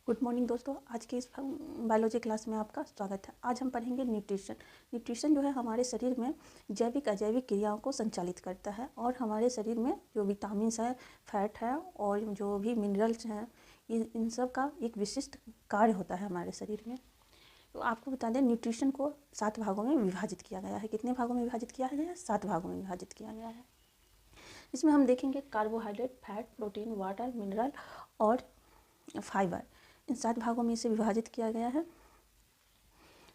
Good morning दोस्तों। आज की इस बायोलॉजी क्लास में आपका स्वागत है। आज हम पढ़ेंगे न्यूट्रिशन। न्यूट्रिशन जो है हमारे शरीर में जैविक अजैविक क्रियाओं को संचालित करता है और हमारे शरीर में जो विटामिन्स है, फैट है और जो भी मिनरल्स हैं, इन सब का एक विशिष्ट कार्य होता है हमारे शरीर में। तो आपको बता दें, न्यूट्रिशन को 7 भागों में विभाजित किया गया है। कितने भागों में विभाजित किया गया है? 7 भागों में विभाजित किया गया है। इसमें हम देखेंगे carbohydrate, fat, protein, water, mineral और फाइबर। इन 7 भागों में इसे विभाजित किया गया है।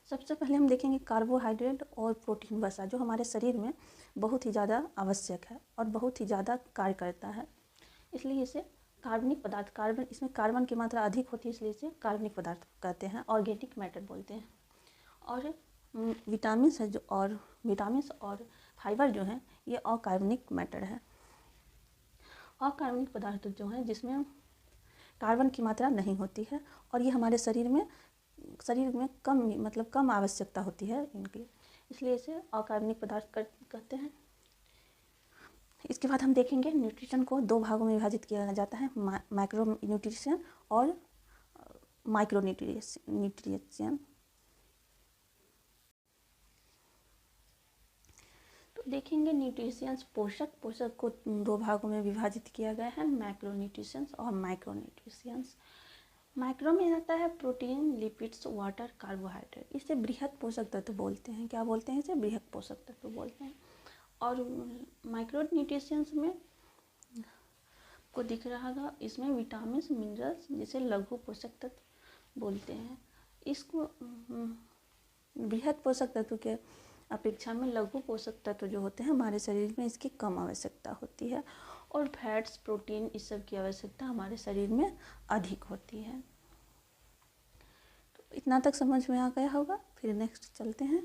सबसे पहले हम देखेंगे कार्बोहाइड्रेट और प्रोटीन वसा, जो हमारे शरीर में बहुत ही ज़्यादा आवश्यक है और बहुत ही ज़्यादा कार्य करता है। इसलिए इसे कार्बनिक पदार्थ, इसमें कार्बन की मात्रा अधिक होती है, इसलिए इसे कार्बनिक पदार्थ कहते हैं, ऑर्गेनिक मैटर बोलते हैं। और विटामिन्स है विटामिन्स और फाइबर जो हैं ये अकार्बनिक मैटर है। अकार्बनिक पदार्थ जो हैं जिसमें कार्बन की मात्रा नहीं होती है और ये हमारे शरीर में कम आवश्यकता होती है इनकी, इसलिए इसे अकार्बनिक पदार्थ कहते हैं। इसके बाद हम देखेंगे न्यूट्रिशन को 2 भागों में विभाजित किया जाता है, मैक्रो न्यूट्रिशन और माइक्रो न्यूट्रिशन। तो देखेंगे न्यूट्रिशंस, पोषक को 2 भागों में विभाजित किया गया है, मैक्रो न्यूट्रिशंस और माइक्रो न्यूट्रिशंस। माइक्रो में आता है प्रोटीन, लिपिड्स, वाटर, कार्बोहाइड्रेट। इसे बृहद पोषक तत्व बोलते हैं। क्या बोलते हैं? इसे बृहद पोषक तत्व बोलते हैं। और माइक्रो न्यूट्रिशंस में को दिख रहा था, इसमें विटामिन, मिनरल्स, जिसे लघु पोषक तत्व बोलते हैं। इसको बृहद पोषक तत्व के अपेक्षा में लघु पोषक तत्व जो होते हैं हमारे शरीर में, इसकी कम आवश्यकता होती है और फैट्स, प्रोटीन, इस सब की आवश्यकता हमारे शरीर में अधिक होती है। तो इतना तक समझ में आ गया होगा। फिर नेक्स्ट चलते हैं।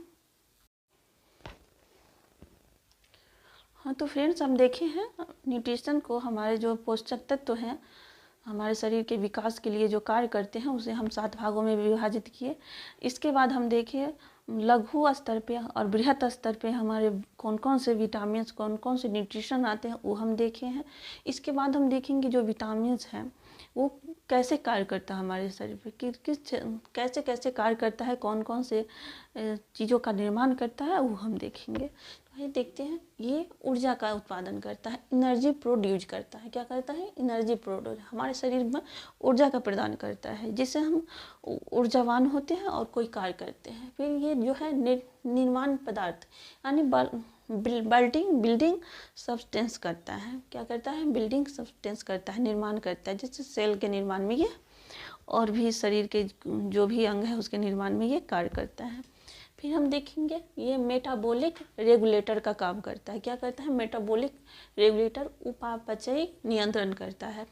हाँ, तो फ्रेंड्स हम देखे हैं न्यूट्रिशन को, हमारे जो पोषक तत्व हैं हमारे शरीर के विकास के लिए जो कार्य करते हैं उसे हम 7 भागों में विभाजित किए। इसके बाद हम देखे लघु स्तर पे और बृहत स्तर पे हमारे कौन कौन से विटामिन्स, कौन कौन से न्यूट्रिशन आते हैं, वो हम देखे हैं। इसके बाद हम देखेंगे जो विटामिन्स हैं वो कैसे कार्य करता है हमारे शरीर पे, कैसे कैसे कार्य करता है, कौन कौन से चीज़ों का निर्माण करता है, वो हम देखेंगे। तो ये देखते हैं, ये ऊर्जा का उत्पादन करता है, एनर्जी प्रोड्यूस करता है। क्या करता है? एनर्जी प्रोड्यूस, हमारे शरीर में ऊर्जा का प्रदान करता है, जिससे हम ऊर्जावान होते हैं और कोई कार्य करते हैं। फिर ये जो है निर्माण पदार्थ यानी बिल्डिंग सब्सटेंस करता है। क्या करता है? बिल्डिंग सब्सटेंस करता है, निर्माण करता है, जैसे सेल के निर्माण में ये और भी शरीर के जो भी अंग है उसके निर्माण में ये कार्य करता है। फिर हम देखेंगे ये मेटाबॉलिक रेगुलेटर का काम करता है। क्या करता है? मेटाबॉलिक रेगुलेटर उपापचय नियंत्रण करता है।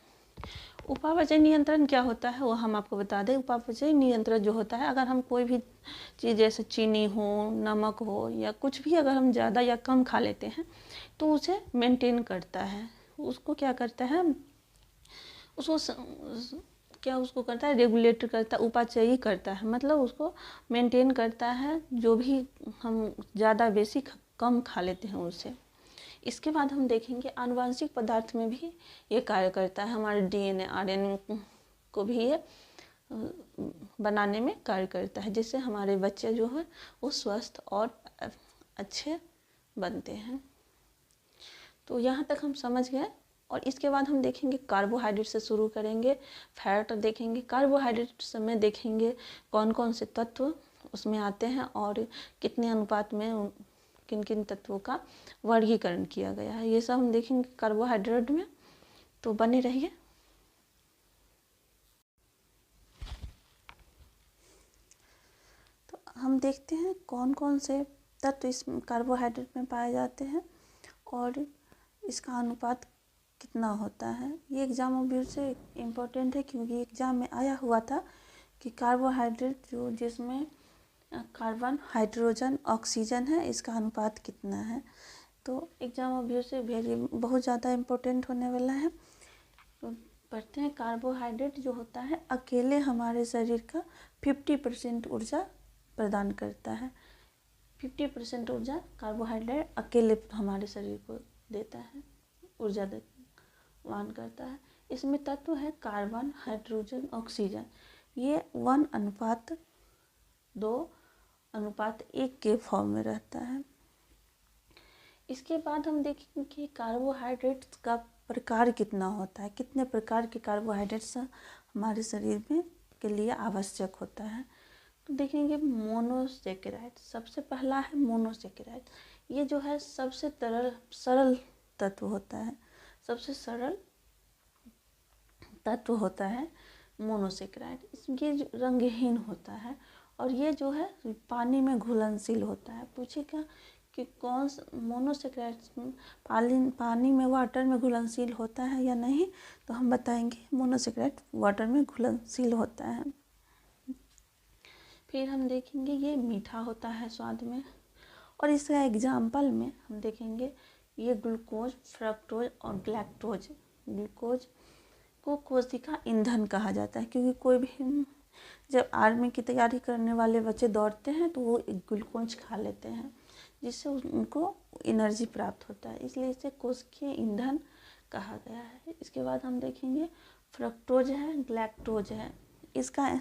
उपापचय नियंत्रण क्या होता है वो हम आपको बता दें। उपापचय नियंत्रण जो होता है, अगर हम कोई भी चीज़ जैसे चीनी हो, नमक हो या कुछ भी अगर हम ज़्यादा या कम खा लेते हैं तो उसे मेंटेन करता है। उसको क्या करता है? उसको करता है? रेगुलेट करता है, उपापचयी करता है, मतलब उसको मेंटेन करता है, जो भी हम ज़्यादा बेसी कम खा लेते हैं उससे। इसके बाद हम देखेंगे आनुवांशिक पदार्थ में भी ये कार्य करता है, हमारे DNA RNA को भी ये बनाने में कार्य करता है, जिससे हमारे बच्चे जो है वो स्वस्थ और अच्छे बनते हैं। तो यहाँ तक हम समझ गए। और इसके बाद हम देखेंगे कार्बोहाइड्रेट से शुरू करेंगे, फैट देखेंगे। कार्बोहाइड्रेट में देखेंगे कौन कौन से तत्व उसमें आते हैं और कितने अनुपात में किन किन तत्वों का वर्गीकरण किया गया है, ये सब हम देखेंगे कार्बोहाइड्रेट में। तो बने रहिए। तो हम देखते हैं कौन कौन से तत्व इस कार्बोहाइड्रेट में पाए जाते हैं और इसका अनुपात कितना होता है। ये एग्ज़ाम ऑब्वियस से इम्पोर्टेंट है, क्योंकि एग्ज़ाम में आया हुआ था कि कार्बोहाइड्रेट जो जिसमें कार्बन, हाइड्रोजन, ऑक्सीजन है, इसका अनुपात कितना है। तो एग्ज़ाम ऑब्वियस से बहुत ज़्यादा इम्पोर्टेंट होने वाला है। तो पढ़ते हैं। कार्बोहाइड्रेट जो होता है अकेले हमारे शरीर का 50% ऊर्जा प्रदान करता है। 50% ऊर्जा कार्बोहाइड्रेट अकेले हमारे शरीर को देता है, ऊर्जा प्रदान करता है। इसमें तत्व है कार्बन, हाइड्रोजन, ऑक्सीजन। ये 1:2:1 के फॉर्म में रहता है। इसके बाद हम देखेंगे कि कार्बोहाइड्रेट्स का प्रकार कितना होता है, कितने प्रकार के कार्बोहाइड्रेट्स हमारे शरीर में के लिए आवश्यक होता है। तो देखेंगे मोनोसेकेराइड, सबसे पहला है मोनोसेकेराइड। ये जो है सबसे सरल तत्व होता है, सबसे सरल तत्व होता है मोनोसेकेराइड। इसके रंगहीन होता है और ये जो है पानी में घुलनशील होता है। पूछेगा कि कौन सा मोनोसेकेराइड पानी में वाटर में घुलनशील होता है या नहीं, तो हम बताएंगे मोनोसेकेराइड वाटर में घुलनशील होता है। फिर हम देखेंगे ये मीठा होता है स्वाद में, और इसका एग्जाम्पल में हम देखेंगे ये ग्लूकोज, फ्रक्टोज और ग्लैक्टोज। ग्लूकोज को कोशिका ईंधन कहा जाता है, क्योंकि कोई भी जब आर्मी की तैयारी करने वाले बच्चे दौड़ते हैं तो वो ग्लूकोज खा लेते हैं, जिससे उनको एनर्जी प्राप्त होता है, इसलिए इसे कोशिकीय ईंधन कहा गया है। इसके बाद हम देखेंगे फ्रक्टोज है, ग्लैक्टोज है। इसका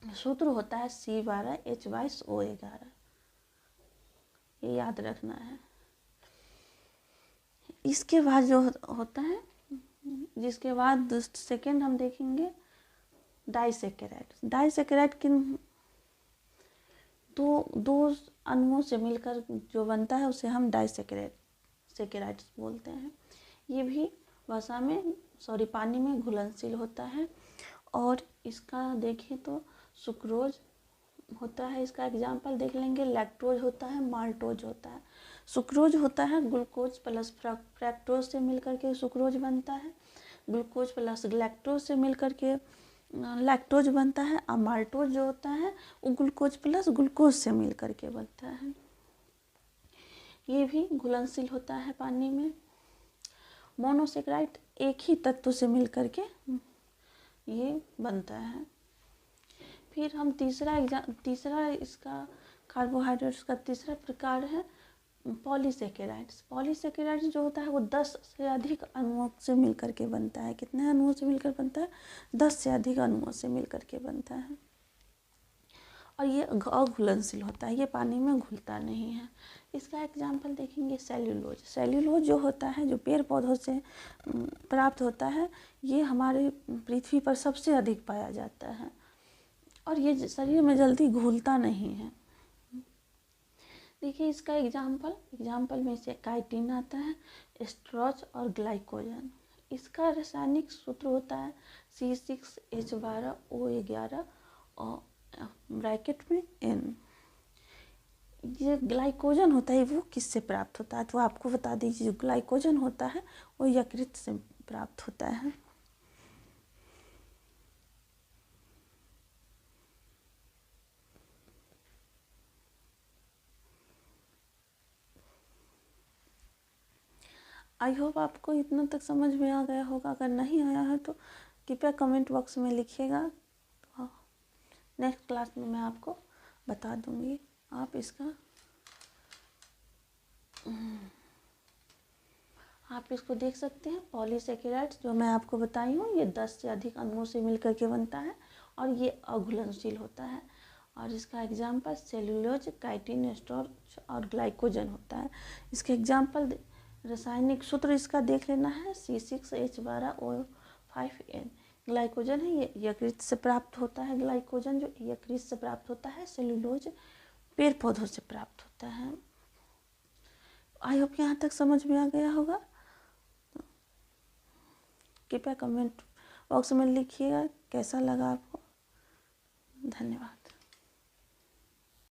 सूत्र होता है C12H22O11, ये याद रखना है। इसके बाद जो होता है, जिसके बाद सेकेंड हम देखेंगे डाइसेकेराइड। डाइसेकेराइड किन दो अणुओं से मिलकर जो बनता है उसे हम डाइसेकेराइड्स बोलते हैं। ये भी पानी में घुलनशील होता है। और इसका देखें तो सुक्रोज होता है, इसका एग्जाम्पल देख लेंगे। लैक्टोज होता है, माल्टोज होता है। सुक्रोज होता है ग्लूकोज प्लस फ्रक्टोज से मिलकर के सुक्रोज बनता है। ग्लूकोज प्लस ग्लैक्टोज से मिलकर के लैक्टोज बनता है। और माल्टोज जो होता है वो ग्लूकोज प्लस ग्लूकोज से मिलकर के बनता है। ये भी घुलनशील होता है पानी में। मोनोसेकेराइड एक ही तत्व से मिलकर के ये बनता है। फिर हम तीसरा इसका कार्बोहाइड्रेट्स का तीसरा प्रकार है पॉलीसेकेराइड्स। पॉलीसेकेराइड्स जो होता है वो 10 से अधिक अणुओं से मिलकर के बनता है। कितने अणुओं से मिलकर बनता है? 10 से अधिक अणुओं से मिलकर के बनता है। और ये अघुलनशील होता है, ये पानी में घुलता नहीं है। इसका एग्जाम्पल देखेंगे सेल्यूलोज। सेल्यूलोज जो होता है, जो पेड़ पौधों से प्राप्त होता है, ये हमारे पृथ्वी पर सबसे अधिक पाया जाता है और ये शरीर में जल्दी घुलता नहीं है। देखिए इसका एग्जाम्पल में से काइटिन आता है, स्टार्च और ग्लाइकोजन। इसका रासायनिक सूत्र होता है C6H12O11 और ब्रैकेट में N। ये ग्लाइकोजन होता है वो किससे प्राप्त होता है, तो आपको बता दीजिए। जो ग्लाइकोजन होता है वो यकृत से प्राप्त होता है। आई होप आपको इतना तक समझ में आ गया होगा। अगर नहीं आया है तो कृपया कमेंट बॉक्स में लिखिएगा, तो नेक्स्ट क्लास में मैं आपको बता दूंगी। आप इसको देख सकते हैं। पॉलीसेकेराइड्स जो मैं आपको बताई हूँ, ये 10 से अधिक अणुओं से मिलकर के बनता है और ये अघुलनशील होता है। और इसका एग्जाम्पल सेल्यूलोज, काइटिन, स्टार्च और ग्लाइकोजन होता है। इसके एग्जाम्पल रासायनिक सूत्र इसका देख लेना है C6H12O5N। ग्लाइकोजन है, ये यकृत से प्राप्त होता है। ग्लाइकोजन जो यकृत से प्राप्त होता है। सेल्यूलोज पेड़ पौधों से प्राप्त होता है। आई होप यहाँ तक समझ में आ गया होगा। कृपया कमेंट बॉक्स में लिखिएगा कैसा लगा आपको। धन्यवाद।